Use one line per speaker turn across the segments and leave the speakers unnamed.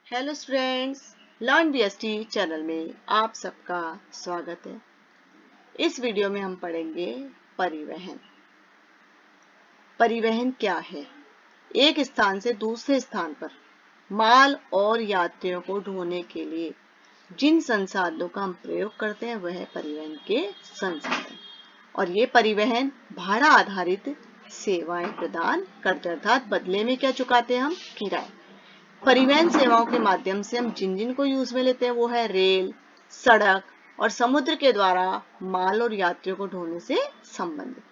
Hello students, learn BST channel में आप सबका स्वागत है। इस वीडियो में हम पढ़ेंगे परिवहन। परिवहन क्या है? एक स्थान से दूसरे स्थान पर माल और यात्रियों को ढोने के लिए जिन संसाधनों का हम प्रयोग करते हैं वह है परिवहन के संसाधन। और ये परिवहन भाड़ा आधारित सेवाएं प्रदान करते हैं, अर्थात बदले में क्या चुकाते हैं हम? किराया। परिवहन सेवाओं के माध्यम से हम जिन को यूज में लेते हैं वो है रेल, सड़क और समुद्र के द्वारा माल और यात्रियों को ढोने से संबंधित।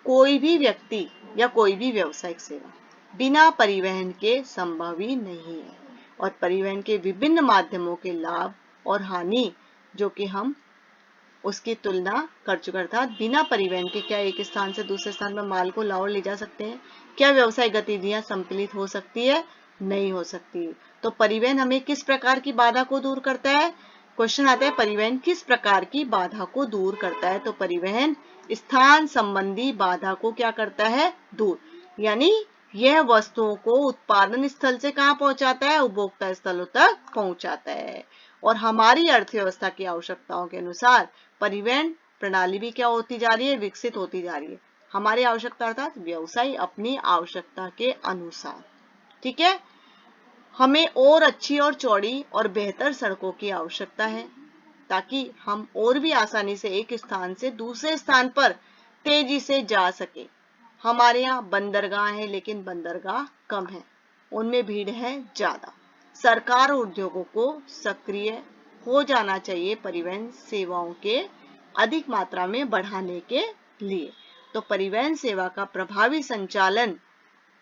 कोई भी व्यक्ति या कोई भी व्यावसायिक सेवा बिना परिवहन के संभव ही नहीं है। और परिवहन के विभिन्न माध्यमों के लाभ और हानि जो कि हम उसकी तुलना कर चुके, अर्थात बिना परिवहन के क्या एक स्थान से दूसरे स्थान पर माल को लाओ ले जा सकते हैं? क्या व्यवसायिक गतिविधियां संपलित हो सकती है? नहीं हो सकती। तो परिवहन हमें किस प्रकार की बाधा को दूर करता है? क्वेश्चन आता है, परिवहन किस प्रकार की बाधा को दूर करता है? तो परिवहन स्थान संबंधी बाधा को क्या करता है? दूर। यानी यह वस्तुओं को उत्पादन स्थल से कहां पहुंचाता है? उपभोक्ता स्थलों तक पहुंचाता है। और हमारी अर्थव्यवस्था की आवश्यकताओं के अनुसार परिवहन प्रणाली भी क्या होती जा रही है? विकसित होती जा रही है। हमारी आवश्यकता अर्थात व्यवसाय अपनी आवश्यकता के अनुसार। ठीक है, हमें और अच्छी और चौड़ी और बेहतर सड़कों की आवश्यकता है ताकि हम और भी आसानी से एक स्थान से दूसरे स्थान पर तेजी से जा सके। हमारे यहाँ बंदरगाह है लेकिन बंदरगाह कम है, उनमें भीड़ है ज्यादा। सरकार और उद्योगों को सक्रिय हो जाना चाहिए परिवहन सेवाओं के अधिक मात्रा में बढ़ाने के लिए। तो परिवहन सेवा का प्रभावी संचालन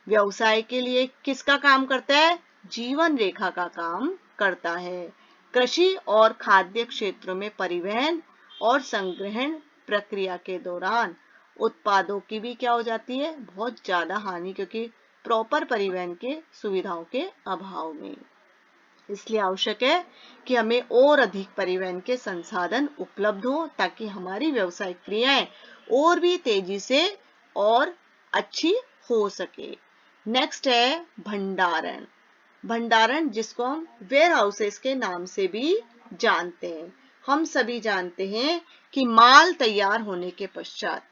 व्यवसाय के लिए किसका काम करता है? जीवन रेखा का काम करता है। कृषि और खाद्य क्षेत्रों में परिवहन और संग्रहण प्रक्रिया के दौरान उत्पादों की भी क्या हो जाती है? बहुत ज्यादा हानि, क्योंकि प्रॉपर परिवहन के सुविधाओं के अभाव में। इसलिए आवश्यक है कि हमें और अधिक परिवहन के संसाधन उपलब्ध हो ताकि हमारी व्यावसायिक क्रियाएं और भी तेजी से और अच्छी हो सके। नेक्स्ट है भंडारण। भंडारण जिसको हम वेयर हाउसेस के नाम से भी जानते हैं। हम सभी जानते हैं कि माल तैयार होने के पश्चात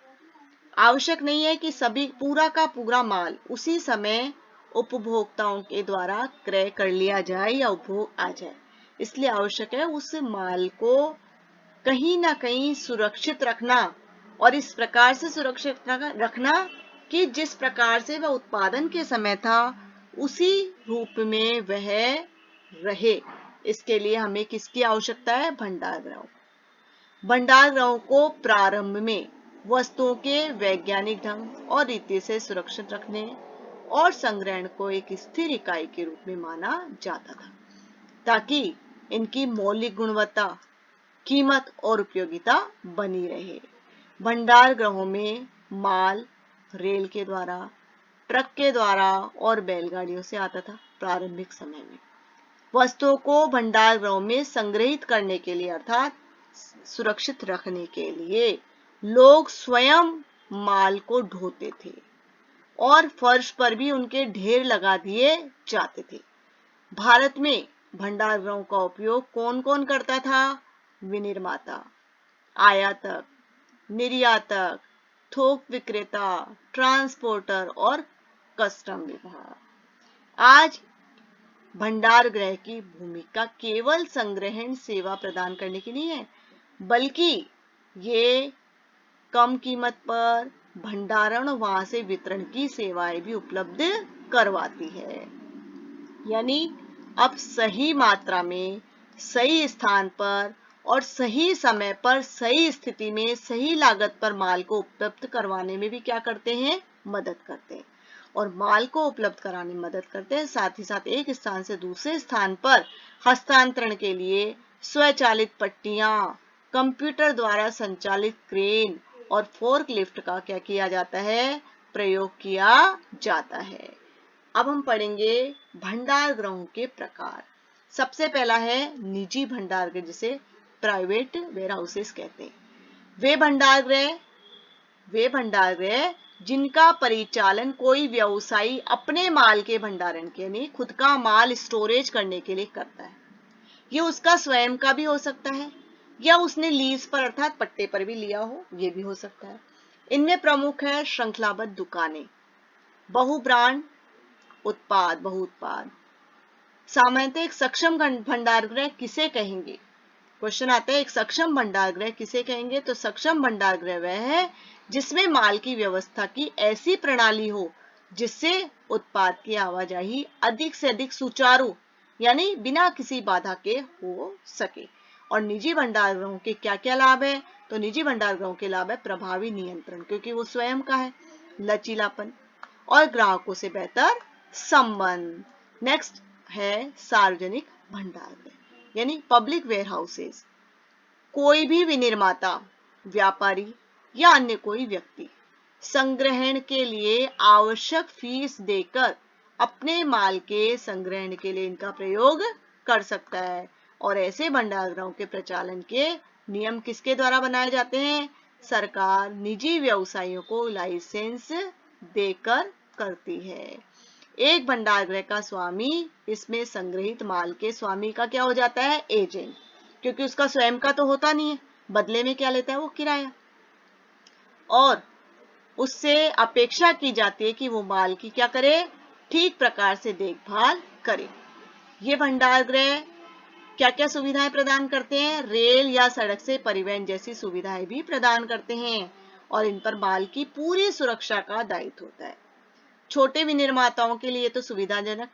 आवश्यक नहीं है कि सभी पूरा का पूरा माल उसी समय उपभोक्ताओं के द्वारा क्रय कर लिया जाए या उपभोग आ जाए। इसलिए आवश्यक है उस माल को कहीं ना कहीं सुरक्षित रखना, और इस प्रकार से सुरक्षित रखना कि जिस प्रकार से वह उत्पादन के समय था उसी रूप में वह रहे। इसके लिए हमें किसकी आवश्यकता है? भंडार गृहों। भंडार गृहों को प्रारंभ में वस्तुओं के वैज्ञानिक ढंग और रीति से सुरक्षित रखने और संग्रहण को एक स्थिर इकाई के रूप में माना जाता था ताकि इनकी मौलिक गुणवत्ता, कीमत और उपयोगिता बनी रहे। भंडार गृहों में माल रेल के द्वारा, ट्रक के द्वारा और बैलगाड़ियों से आता था। प्रारंभिक समय में वस्तुओं को भंडार गृहों में संग्रहित करने के लिए अर्थात सुरक्षित रखने के लिए लोग स्वयं माल को ढोते थे और फर्श पर भी उनके ढेर लगा दिए जाते थे। भारत में भंडार गृहों का उपयोग कौन कौन करता था? विनिर्माता, आयातक, निर्यातक, थोक विक्रेता, ट्रांसपोर्टर और कस्टम विभाग। आज भंडार गृह की भूमिका केवल संग्रहण सेवा प्रदान करने की नहीं है, बल्कि ये कम कीमत पर भंडारण वहां से वितरण की सेवाएं भी उपलब्ध करवाती है। यानी अब सही मात्रा में, सही स्थान पर और सही समय पर, सही स्थिति में, सही लागत पर माल को उपलब्ध करवाने में भी क्या करते हैं? मदद करते हैं। और माल को उपलब्ध कराने में मदद करते हैं, साथ ही साथ एक स्थान से दूसरे स्थान पर हस्तांतरण के लिए स्वचालित पट्टियां, कंप्यूटर द्वारा संचालित क्रेन और फोर्क लिफ्ट का क्या किया जाता है? प्रयोग किया जाता है। अब हम पढ़ेंगे भंडार गृहों के प्रकार। सबसे पहला है निजी भंडार गृह, जिसे प्राइवेट वेयर हाउसेस कहते हैं। वे भंडार गृह जिनका परिचालन कोई व्यवसायी अपने माल के भंडारण के यानी खुद का माल स्टोरेज करने के लिए करता है। ये उसका स्वयं का भी हो सकता है या उसने लीज पर अर्थात पट्टे पर भी लिया हो, ये भी हो सकता है। इनमें प्रमुख है श्रृंखलाबद्ध दुकानें, बहु ब्रांड उत्पाद, बहु उत्पाद। सामान्यतः एक सक्षम भंडारगृह किसे कहेंगे? क्वेश्चन आता है एक सक्षम भंडारगृह किसे कहेंगे? तो सक्षम भंडारगृह वह है जिसमें माल की व्यवस्था की ऐसी प्रणाली हो जिससे उत्पाद की आवाजाही अधिक से अधिक सुचारू यानी बिना किसी बाधा के हो सके। और निजी भंडारगृहों के क्या क्या लाभ है? तो निजी भंडारगृहों के लाभ है प्रभावी नियंत्रण, क्योंकि वो स्वयं का है, लचीलापन और ग्राहकों से बेहतर संबंध। नेक्स्ट है सार्वजनिक भंडारगृह यानी पब्लिक वेयर हाउसेज। कोई भी विनिर्माता, व्यापारी या अन्य कोई व्यक्ति संग्रहण के लिए आवश्यक फीस देकर अपने माल के संग्रहण के लिए इनका प्रयोग कर सकता है। और ऐसे भंडारगृहों के प्रचालन के नियम किसके द्वारा बनाए जाते हैं? सरकार निजी व्यवसायियों को लाइसेंस देकर करती है। एक भंडारगृह का स्वामी इसमें संग्रहित माल के स्वामी का क्या हो जाता है? एजेंट, क्योंकि उसका स्वयं का तो होता नहीं है, बदले में क्या लेता है? वो किराया। और उससे अपेक्षा की जाती है कि वो माल की क्या करे? ठीक प्रकार से देखभाल करे। ये भंडारगृह क्या क्या सुविधाएं प्रदान करते हैं? रेल या सड़क से परिवहन जैसी सुविधाएं भी प्रदान करते हैं और इन पर माल की पूरी सुरक्षा का दायित्व होता है। छोटे विनिर्माताओं के लिए तो सुविधाजनक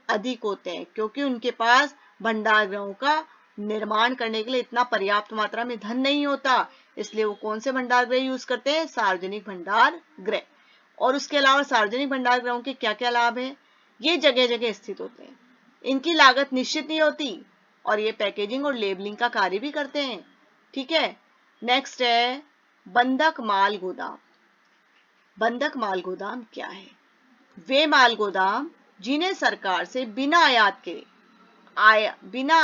अधिक होते हैं, क्योंकि उनके पास भंडारगृहों का निर्माण करने के लिए इतना पर्याप्त मात्रा में धन नहीं होता, इसलिए वो कौन से भंडारगृह यूज करते हैं? सार्वजनिक भंडारगृह। और उसके अलावा सार्वजनिक भंडारगृहों के क्या क्या लाभ है? ये जगह जगह स्थित होते हैं, इनकी लागत निश्चित नहीं होती और ये पैकेजिंग और लेबलिंग का कार्य भी करते हैं। ठीक है। नेक्स्ट है बंधक माल गोदाम। बंधक माल गोदाम क्या है? वे माल गोदाम जिन्हें सरकार से बिना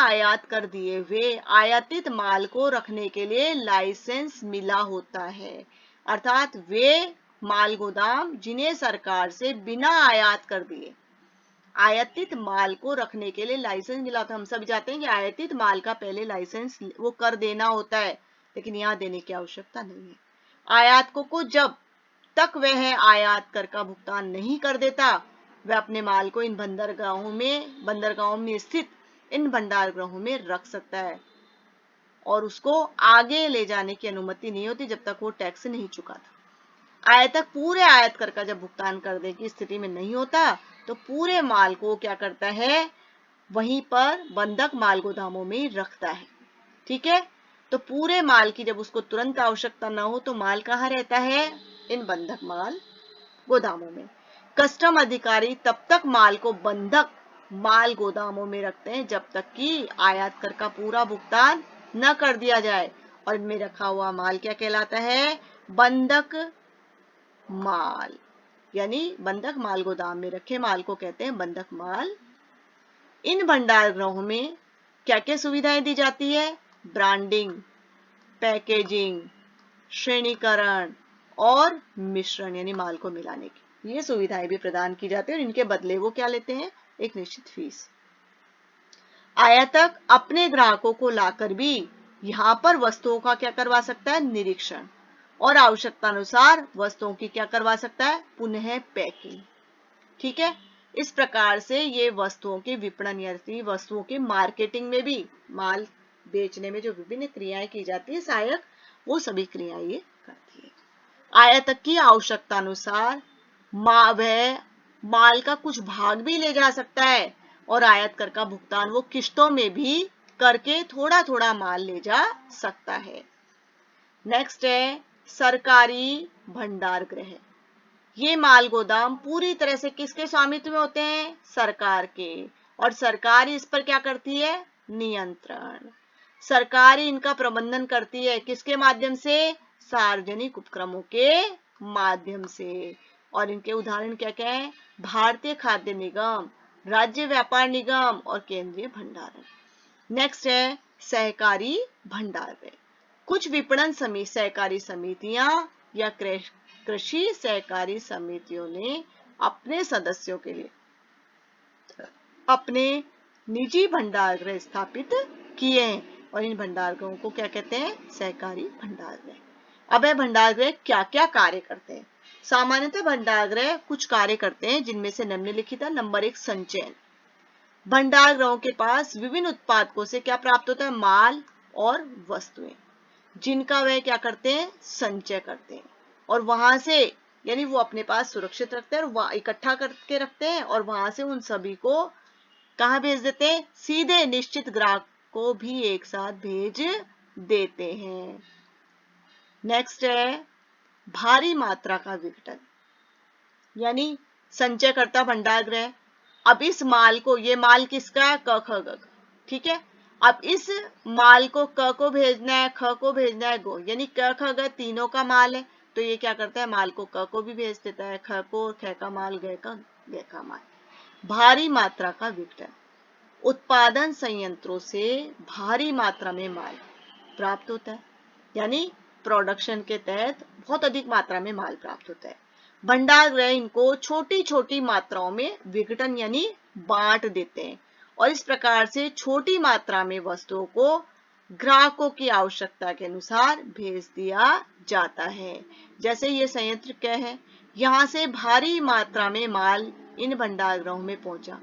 आयात कर दिए हुए आयातित माल को रखने के लिए लाइसेंस मिला होता है। अर्थात वे माल गोदाम जिन्हें सरकार से बिना आयात कर दिए आयातित माल को रखने के लिए लाइसेंस मिला होता है। हम सब जानते हैं कि आयातित माल का पहले लाइसेंस वो कर देना होता है, लेकिन यहाँ देने की आवश्यकता नहीं है। आयातकों को जब तक वह आयात कर का भुगतान नहीं कर देता, वह अपने माल को इन बंदरगाहों में स्थित इन भंडारगृहों में रख सकता है और उसको आगे ले जाने की अनुमति नहीं होती जब तक वो टैक्स नहीं चुकाता। आयातक पूरे आयात कर का जब भुगतान करने की स्थिति में नहीं होता तो पूरे माल को क्या करता है? वहीं पर बंधक माल गोदामों में रखता है। ठीक है। तो पूरे माल की जब उसको तुरंत आवश्यकता न हो तो माल कहाँ रहता है? इन बंधक माल गोदामों में। कस्टम अधिकारी तब तक माल को बंधक माल गोदामों में रखते हैं जब तक कि आयात कर का पूरा भुगतान न कर दिया जाए। और इनमें रखा हुआ माल क्या कहलाता है? बंधक माल। यानी बंधक माल गोदाम में रखे माल को कहते हैं बंधक माल। इन भंडारगृहों में क्या क्या सुविधाएं दी जाती है? ब्रांडिंग, पैकेजिंग, श्रेणीकरण और मिश्रण यानी माल को मिलाने की ये सुविधाएं भी प्रदान की जाती है और इनके बदले वो क्या लेते हैं? एक निश्चित फीस। आयातक अपने ग्राहकों को लाकर भी यहाँ पर वस्तुओं का क्या करवा सकता है? निरीक्षण और आवश्यकता अनुसार वस्तुओं की क्या करवा सकता है? पुनः पैकिंग। ठीक है। इस प्रकार से ये वस्तुओं के विपणन यानी वस्तुओं के मार्केटिंग में भी माल बेचने में जो विभिन्न क्रियाएं की जाती है सहायक, वो सभी क्रियाएं ये करती है। आयातक की आवश्यकता अनुसार वह माल का कुछ भाग भी ले जा सकता है और आयात कर का भुगतान वो किश्तों में भी करके थोड़ा थोड़ा माल ले जा सकता है। नेक्स्ट है सरकारी भंडारगृह। ये माल गोदाम पूरी तरह से किसके स्वामित्व में होते हैं? सरकार के। और सरकार इस पर क्या करती है? नियंत्रण। सरकार इनका प्रबंधन करती है किसके माध्यम से? सार्वजनिक उपक्रमों के माध्यम से। और इनके उदाहरण क्या क्या है? भारतीय खाद्य निगम, राज्य व्यापार निगम और केंद्रीय भंडारण। नेक्स्ट है सहकारी भंडारगृह। कुछ विपणन सहकारी समितियां या क्रय कृषि सहकारी समितियों ने अपने सदस्यों के लिए अपने निजी भंडारगृह स्थापित किए हैं और इन भंडारगृहों को क्या कहते हैं? सहकारी भंडारगृह। अब यह भंडारगृह क्या क्या कार्य करते हैं? सामान्यतः भंडारगृह कुछ कार्य करते हैं जिनमें से निम्नलिखित है। नंबर 1, संचयन। भंडारगृहों के पास विभिन्न उत्पादकों से क्या प्राप्त होता है? माल और वस्तुएं, जिनका वह क्या करते हैं? संचय करते हैं और वहां से यानी वो अपने पास सुरक्षित रखते हैं और इकट्ठा करके रखते हैं और वहां से उन सभी को कहाँ भेज देते हैं? सीधे निश्चित ग्राहक को भी एक साथ भेज देते हैं। नेक्स्ट है भारी मात्रा का विघटन, यानी संचय करता भंडारगृह। अब इस माल को, ये माल किसका है? क ख ग, ठीक है। अब इस माल को क को भेजना है, ख को भेजना है, गो, यानी क ख ग तीनों का माल है तो ये क्या करता है? माल को क को भी भेज देता है, ख को ख का माल, ग का माल। भारी मात्रा का विघटन, उत्पादन संयंत्रों से भारी मात्रा में माल प्राप्त होता है, यानी प्रोडक्शन के तहत बहुत अधिक मात्रा में माल प्राप्त होता है। भंडारगृह इनको छोटी छोटी मात्राओं में विघटन यानी बांट देते हैं और इस प्रकार से छोटी मात्रा में वस्तुओं को ग्राहकों की आवश्यकता के अनुसार भेज दिया जाता है। जैसे ये संयंत्र क्या है? यहाँ से भारी मात्रा में माल इन भंडारगृहों में पहुंचा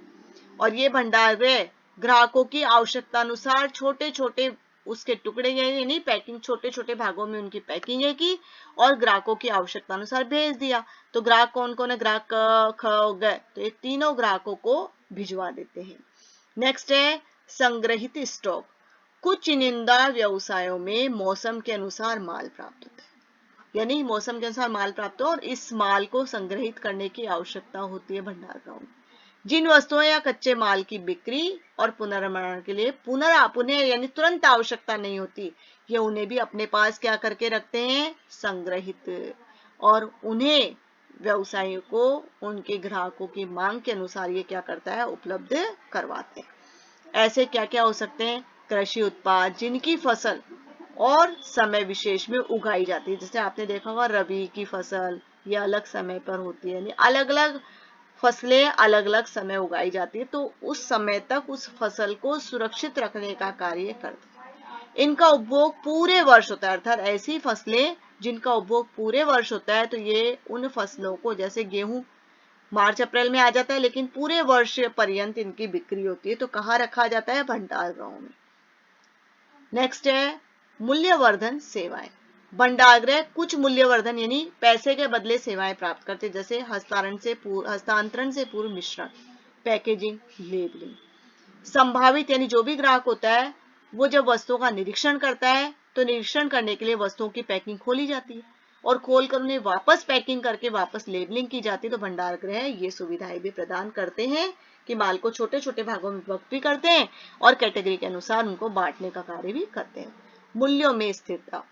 और ये भंडारगृह ग्राहकों की आवश्यकता अनुसार छोटे छोटे उसके टुकड़े यानी पैकिंग, छोटे छोटे भागों में उनकी पैकिंग की और ग्राहकों की आवश्यकता अनुसार भेज दिया। तो ग्राहक कौन कौन है? ग्राहक क, ख, ग, तो ये तीनों ग्राहकों को भिजवा देते हैं। नेक्स्ट है संग्रहित स्टॉक। कुछ चुनिंदा व्यवसायों में मौसम के अनुसार माल प्राप्त होता है, यानी मौसम के अनुसार माल प्राप्त हो और इस माल को संग्रहित करने की आवश्यकता होती है भंडारगृहों में। जिन वस्तुओं या कच्चे माल की बिक्री और पुनर्निर्माण के लिए पुनः यानी तुरंत आवश्यकता नहीं होती, ये उन्हें भी अपने पास क्या करके रखते हैं? संग्रहित, और उन्हें व्यवसायियों को उनके ग्राहकों की मांग के अनुसार ये क्या करता है? उपलब्ध करवाते हैं। ऐसे क्या क्या हो सकते हैं? कृषि उत्पाद जिनकी फसल और समय विशेष में उगाई जाती है, जैसे आपने देखा होगा रबी की फसल ये अलग समय पर होती है, यानी अलग अलग फसलें अलग अलग समय उगाई जाती है तो उस समय तक उस फसल को सुरक्षित रखने का कार्य करते हैं। इनका उपभोग पूरे वर्ष होता है, अर्थात ऐसी फसलें जिनका उपभोग पूरे वर्ष होता है तो ये उन फसलों को, जैसे गेहूं मार्च अप्रैल में आ जाता है लेकिन पूरे वर्ष पर्यंत इनकी बिक्री होती है, तो कहाँ रखा जाता है? भंडारगृहों में। नेक्स्ट है मूल्यवर्धन सेवाएं। भंडारगृह कुछ मूल्यवर्धन यानी पैसे के बदले सेवाएं प्राप्त करते हैं, जैसे हस्तांतरण से पूर्व मिश्रण, पैकेजिंग, लेबलिंग। संभावित यानी जो भी ग्राहक होता है वो जब वस्तुओं का निरीक्षण करता है तो निरीक्षण करने के लिए वस्तुओं की पैकिंग खोली जाती है और खोलकर उन्हें वापस पैकिंग करके वापस लेबलिंग की जाती है। तो भंडारगृह ये सुविधाएं भी प्रदान करते हैं कि माल को छोटे छोटे भागों में विभक्त भी करते हैं और कैटेगरी के अनुसार उनको बांटने का कार्य भी करते हैं। मूल्यों में स्थिरता,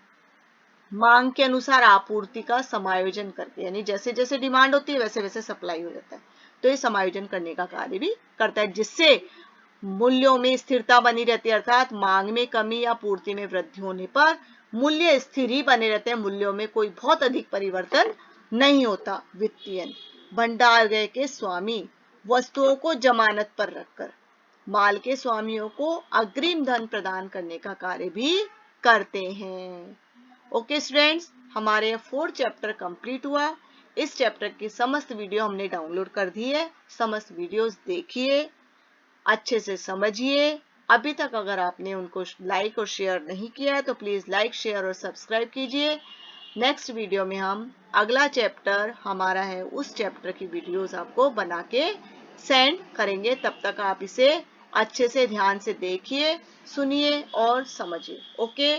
मांग के अनुसार आपूर्ति का समायोजन करके, यानी जैसे जैसे डिमांड होती है वैसे वैसे सप्लाई हो जाता है, तो ये समायोजन करने का कार्य भी करता है जिससे मूल्यों में स्थिरता बनी रहती है, अर्थात मांग में कमी या पूर्ति में वृद्धि होने पर मूल्य स्थिर ही बने रहते हैं, मूल्यों में कोई बहुत अधिक परिवर्तन नहीं होता। वित्तीय, भंडारगृह के स्वामी वस्तुओं को जमानत पर रखकर माल के स्वामियों को अग्रिम धन प्रदान करने का कार्य भी करते हैं। ओके स्टूडेंट्स, हमारे 4th चैप्टर कंप्लीट हुआ। इस चैप्टर की समस्त वीडियो हमने डाउनलोड कर दी है, समस्त वीडियोस देखिए, अच्छे से समझिए। अभी तक अगर आपने उनको लाइक और शेयर नहीं किया है तो प्लीज लाइक, शेयर और सब्सक्राइब कीजिए। नेक्स्ट वीडियो में हम अगला चैप्टर हमारा है उस चैप्टर की वीडियोस आपको बना के सेंड करेंगे। तब तक आप इसे अच्छे से ध्यान से देखिए, सुनिए और समझिए। ओके।